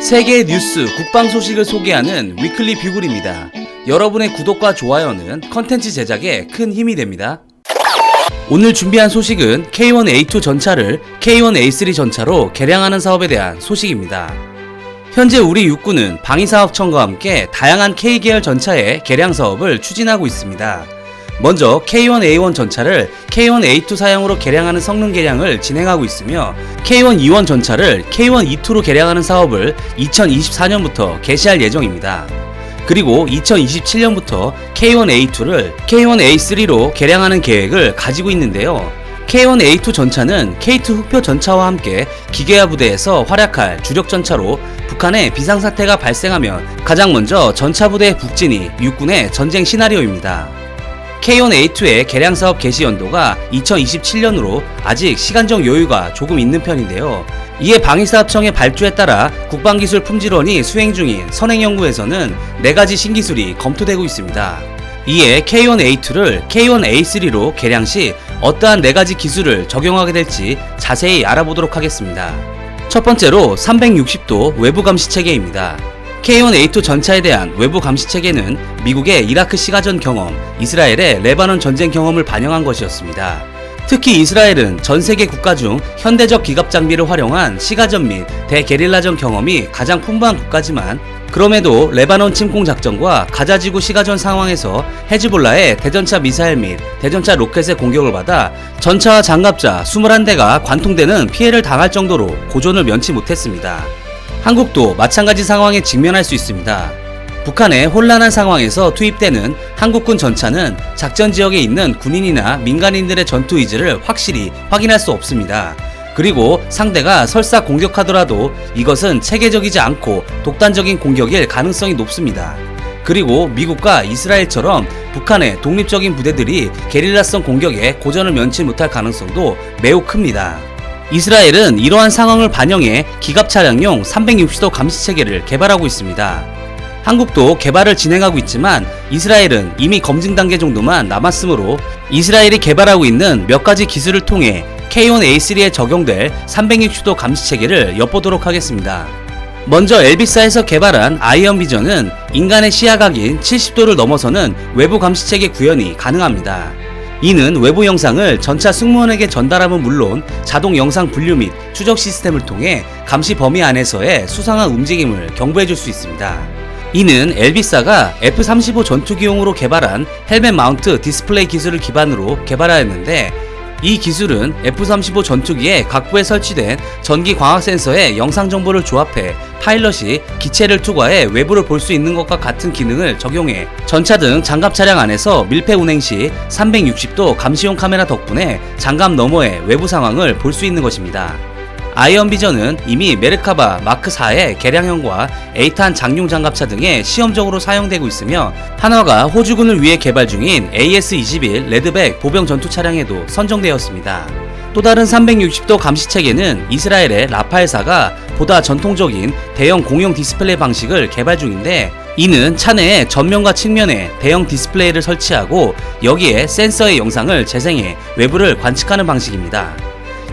세계 뉴스, 국방 소식을 소개하는 위클리 뷰글입니다. 여러분의 구독과 좋아요는 컨텐츠 제작에 큰 힘이 됩니다. 오늘 준비한 소식은 K1A2 전차를 K1A3 전차로 개량하는 사업에 대한 소식입니다. 현재 우리 육군은 방위사업청과 함께 다양한 K계열 전차의 개량 사업을 추진하고 있습니다. 먼저 K1A1 전차를 K1A2 사양으로 개량하는 성능 개량을 진행하고 있으며 K1E1 전차를 K1E2로 개량하는 사업을 2024년부터 개시할 예정입니다. 그리고 2027년부터 K1A2를 K1A3로 개량하는 계획을 가지고 있는데요. K1A2 전차는 K2 흑표 전차와 함께 기계화 부대에서 활약할 주력 전차로 북한에 비상사태가 발생하면 가장 먼저 전차 부대의 북진이 육군의 전쟁 시나리오입니다. K1A2의 개량 사업 개시 연도가 2027년으로 아직 시간적 여유가 조금 있는 편인데요. 이에 방위사업청의 발주에 따라 국방기술품질원이 수행 중인 선행연구에서는 4가지 신기술이 검토되고 있습니다. 이에 K1A2를 K1A3로 개량 시 어떠한 4가지 기술을 적용하게 될지 자세히 알아보도록 하겠습니다. 첫 번째로 360도 외부 감시 체계입니다. K1A2 전차에 대한 외부 감시 체계는 미국의 이라크 시가전 경험, 이스라엘의 레바논 전쟁 경험을 반영한 것이었습니다. 특히 이스라엘은 전 세계 국가 중 현대적 기갑 장비를 활용한 시가전 및 대게릴라전 경험이 가장 풍부한 국가지만 그럼에도 레바논 침공 작전과 가자지구 시가전 상황에서 헤즈볼라의 대전차 미사일 및 대전차 로켓의 공격을 받아 전차와 장갑차 21대가 관통되는 피해를 당할 정도로 고전을 면치 못했습니다. 한국도 마찬가지 상황에 직면할 수 있습니다. 북한의 혼란한 상황에서 투입되는 한국군 전차는 작전 지역에 있는 군인이나 민간인들의 전투 의지를 확실히 확인할 수 없습니다. 그리고 상대가 설사 공격하더라도 이것은 체계적이지 않고 독단적인 공격일 가능성이 높습니다. 그리고 미국과 이스라엘처럼 북한의 독립적인 부대들이 게릴라성 공격에 고전을 면치 못할 가능성도 매우 큽니다. 이스라엘은 이러한 상황을 반영해 기갑 차량용 360도 감시 체계를 개발하고 있습니다. 한국도 개발을 진행하고 있지만 이스라엘은 이미 검증 단계 정도만 남았으므로 이스라엘이 개발하고 있는 몇 가지 기술을 통해 K1A3에 적용될 360도 감시 체계를 엿보도록 하겠습니다. 먼저 엘비사에서 개발한 아이언 비전은 인간의 시야각인 70도를 넘어서는 외부 감시 체계 구현이 가능합니다. 이는 외부 영상을 전차 승무원에게 전달함은 물론 자동 영상 분류 및 추적 시스템을 통해 감시 범위 안에서의 수상한 움직임을 경보해 줄 수 있습니다. 이는 엘비사가 F-35 전투기용으로 개발한 헬멧 마운트 디스플레이 기술을 기반으로 개발하였는데 이 기술은 F-35 전투기의 각부에 설치된 전기 광학 센서에 영상 정보를 조합해 파일럿이 기체를 투과해 외부를 볼 수 있는 것과 같은 기능을 적용해 전차 등 장갑 차량 안에서 밀폐 운행 시 360도 감시용 카메라 덕분에 장갑 너머의 외부 상황을 볼 수 있는 것입니다. 아이언 비전은 이미 메르카바 마크4의 개량형과 에이탄 장용 장갑차 등에 시험적으로 사용되고 있으며 한화가 호주군을 위해 개발 중인 AS-21 레드백 보병 전투 차량에도 선정되었습니다. 또 다른 360도 감시 체계는 이스라엘의 라파엘사가 보다 전통적인 대형 공용 디스플레이 방식을 개발 중인데 이는 차내의 전면과 측면에 대형 디스플레이를 설치하고 여기에 센서의 영상을 재생해 외부를 관측하는 방식입니다.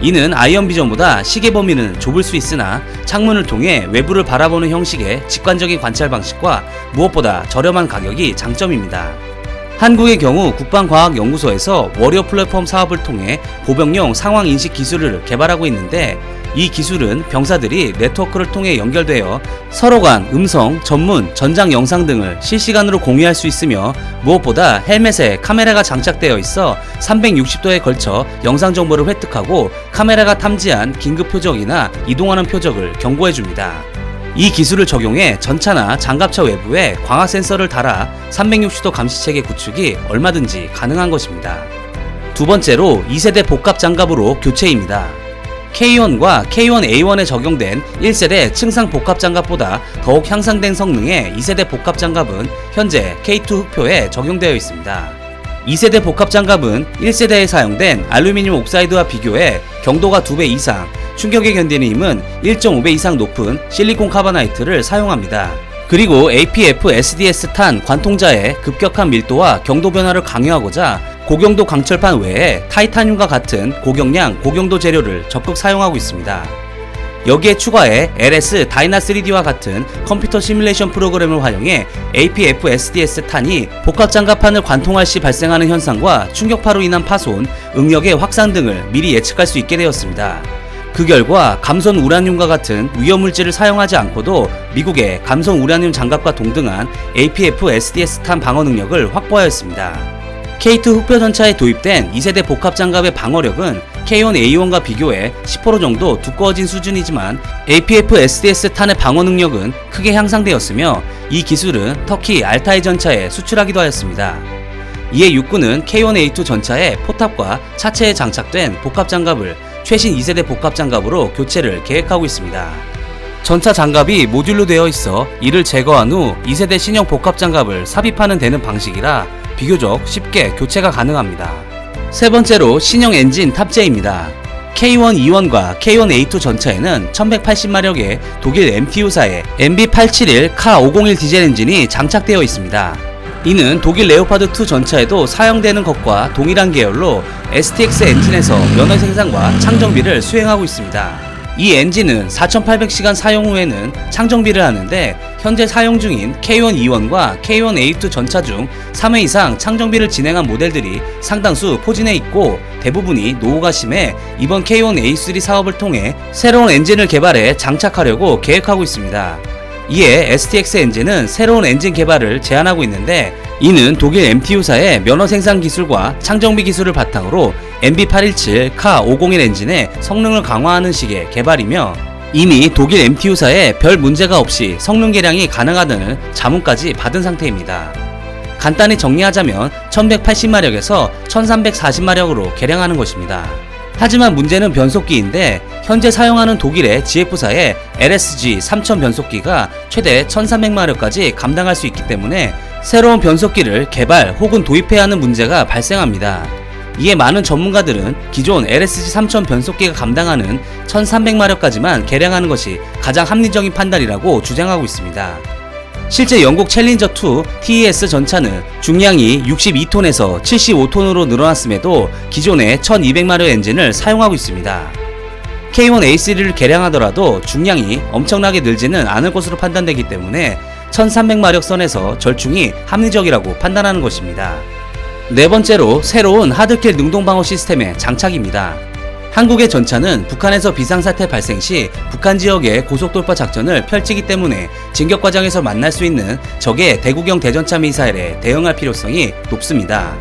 이는 아이언 비전보다 시계 범위는 좁을 수 있으나 창문을 통해 외부를 바라보는 형식의 직관적인 관찰 방식과 무엇보다 저렴한 가격이 장점입니다. 한국의 경우 국방과학연구소에서 워리어 플랫폼 사업을 통해 보병용 상황인식 기술을 개발하고 있는데 이 기술은 병사들이 네트워크를 통해 연결되어 서로 간 음성, 전문, 전장 영상 등을 실시간으로 공유할 수 있으며 무엇보다 헬멧에 카메라가 장착되어 있어 360도에 걸쳐 영상 정보를 획득하고 카메라가 탐지한 긴급 표적이나 이동하는 표적을 경고해줍니다. 이 기술을 적용해 전차나 장갑차 외부에 광학 센서를 달아 360도 감시체계 구축이 얼마든지 가능한 것입니다. 두 번째로 2세대 복합 장갑으로 교체입니다. K1과 K1A1에 적용된 1세대 층상 복합 장갑보다 더욱 향상된 성능의 2세대 복합 장갑은 현재 K2 흑표에 적용되어 있습니다. 2세대 복합 장갑은 1세대에 사용된 알루미늄 옥사이드와 비교해 경도가 2배 이상, 충격에 견디는 힘은 1.5배 이상 높은 실리콘 카바나이트를 사용합니다. 그리고 APF-SDS 탄 관통자의 급격한 밀도와 경도 변화를 강요하고자 고경도 강철판 외에 타이타늄과 같은 고경량, 고경도 재료를 적극 사용하고 있습니다. 여기에 추가해 LS 다이나 3D와 같은 컴퓨터 시뮬레이션 프로그램을 활용해 APF-SDS 탄이 복합장갑판을 관통할 시 발생하는 현상과 충격파로 인한 파손, 응력의 확산 등을 미리 예측할 수 있게 되었습니다. 그 결과 감선 우라늄과 같은 위험물질을 사용하지 않고도 미국의 감선 우라늄 장갑과 동등한 APF-SDS 탄 방어 능력을 확보하였습니다. K2 흑표 전차에 도입된 2세대 복합장갑의 방어력은 K1A1과 비교해 10% 정도 두꺼워진 수준이지만 APF-SDS 탄의 방어 능력은 크게 향상되었으며 이 기술은 터키 알타이 전차에 수출하기도 하였습니다. 이에 육군은 K1A2 전차의 포탑과 차체에 장착된 복합장갑을 최신 2세대 복합장갑으로 교체를 계획하고 있습니다. 전차 장갑이 모듈로 되어 있어 이를 제거한 후 2세대 신형 복합장갑을 삽입하는 되는 방식이라 비교적 쉽게 교체가 가능합니다. 세 번째로 신형 엔진 탑재입니다. K1E1과 K1A2 전차에는 1180마력의 독일 MTU사의 MB871K501 디젤 엔진이 장착되어 있습니다. 이는 독일 레오파드2 전차에도 사용되는 것과 동일한 계열로 STX 엔진에서 면허 생산과 창정비를 수행하고 있습니다. 이 엔진은 4800시간 사용 후에는 창정비를 하는데 현재 사용 중인 K1E1과 K1A2 전차 중 3회 이상 창정비를 진행한 모델들이 상당수 포진해 있고 대부분이 노후가 심해 이번 K1A3 사업을 통해 새로운 엔진을 개발해 장착하려고 계획하고 있습니다. 이에 STX 엔진은 새로운 엔진 개발을 제한하고 있는데 이는 독일 MTU사의 면허 생산 기술과 창정비 기술을 바탕으로 MB817K501 엔진의 성능을 강화하는 식의 개발이며 이미 독일 MTU사에 별 문제가 없이 성능 개량이 가능하다는 자문까지 받은 상태입니다. 간단히 정리하자면 1180마력에서 1340마력으로 개량하는 것입니다. 하지만 문제는 변속기인데 현재 사용하는 독일의 GF사의 LSG 3000 변속기가 최대 1300마력까지 감당할 수 있기 때문에 새로운 변속기를 개발 혹은 도입해야 하는 문제가 발생합니다. 이에 많은 전문가들은 기존 LSG 3000 변속기가 감당하는 1300마력까지만 개량하는 것이 가장 합리적인 판단이라고 주장하고 있습니다. 실제 영국 챌린저2 TES 전차는 중량이 62톤에서 75톤으로 늘어났음에도 기존의 1200마력 엔진을 사용하고 있습니다. K1A3를 개량하더라도 중량이 엄청나게 늘지는 않을 것으로 판단되기 때문에 1300마력 선에서 절충이 합리적이라고 판단하는 것입니다. 네 번째로 새로운 하드킬 능동방어 시스템의 장착입니다. 한국의 전차는 북한에서 비상사태 발생 시 북한 지역의 고속돌파 작전을 펼치기 때문에 진격 과정에서 만날 수 있는 적의 대구경 대전차 미사일에 대응할 필요성이 높습니다.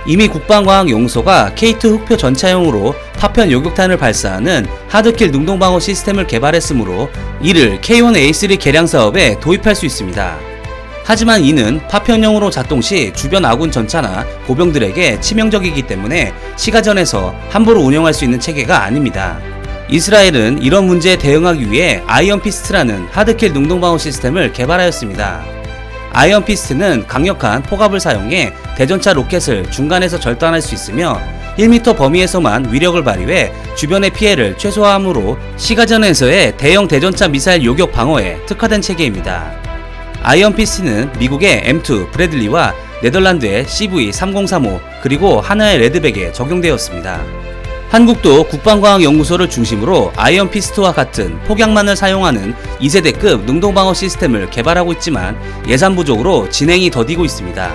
이미 국방과학연구소가 K2 흑표 전차용으로 파편 요격탄을 발사하는 하드킬 능동방어 시스템을 개발했으므로 이를 K1A3 개량 사업에 도입할 수 있습니다. 하지만 이는 파편형으로 작동 시 주변 아군 전차나 보병들에게 치명적이기 때문에 시가전에서 함부로 운영할 수 있는 체계가 아닙니다. 이스라엘은 이런 문제에 대응하기 위해 아이언 피스트라는 하드킬 능동방어 시스템을 개발하였습니다. 아이언 피스트는 강력한 포갑을 사용해 대전차 로켓을 중간에서 절단할 수 있으며 1m 범위에서만 위력을 발휘해 주변의 피해를 최소화하므로 시가전에서의 대형 대전차 미사일 요격 방어에 특화된 체계입니다. 아이언 피스트는 미국의 M2 브래들리와 네덜란드의 CV3035 그리고 하나의 레드백에 적용되었습니다. 한국도 국방과학연구소를 중심으로 아이언 피스트와 같은 폭약만을 사용하는 2세대급 능동방어 시스템을 개발하고 있지만 예산 부족으로 진행이 더디고 있습니다.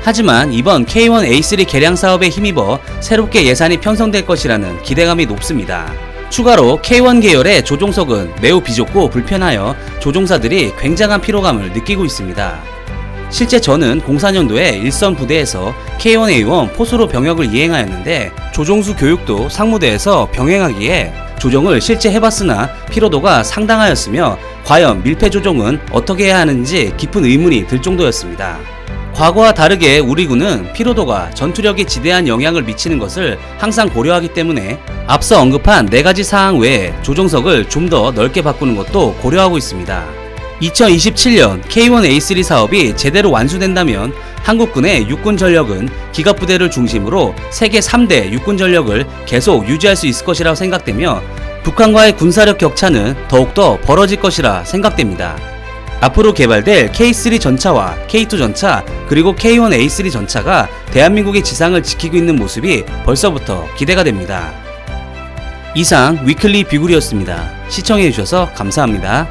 하지만 이번 K1A3 개량 사업에 힘입어 새롭게 예산이 편성될 것이라는 기대감이 높습니다. 추가로 K1 계열의 조종석은 매우 비좁고 불편하여 조종사들이 굉장한 피로감을 느끼고 있습니다. 실제 저는 04년도에 일선 부대에서 K1A1 포수로 병역을 이행하였는데 조종수 교육도 상무대에서 병행하기에 조종을 실제 해봤으나 피로도가 상당하였으며 과연 밀폐 조종은 어떻게 해야 하는지 깊은 의문이 들 정도였습니다. 과거와 다르게 우리 군은 피로도가 전투력에 지대한 영향을 미치는 것을 항상 고려하기 때문에 앞서 언급한 4가지 사항 외에 조종석을 좀 더 넓게 바꾸는 것도 고려하고 있습니다. 2027년 K1A3 사업이 제대로 완수된다면 한국군의 육군 전력은 기갑부대를 중심으로 세계 3대 육군 전력을 계속 유지할 수 있을 것이라고 생각되며 북한과의 군사력 격차는 더욱더 벌어질 것이라 생각됩니다. 앞으로 개발될 K3 전차와 K2 전차 그리고 K1A3 전차가 대한민국의 지상을 지키고 있는 모습이 벌써부터 기대가 됩니다. 이상 위클리 뷰글이었습니다. 시청해주셔서 감사합니다.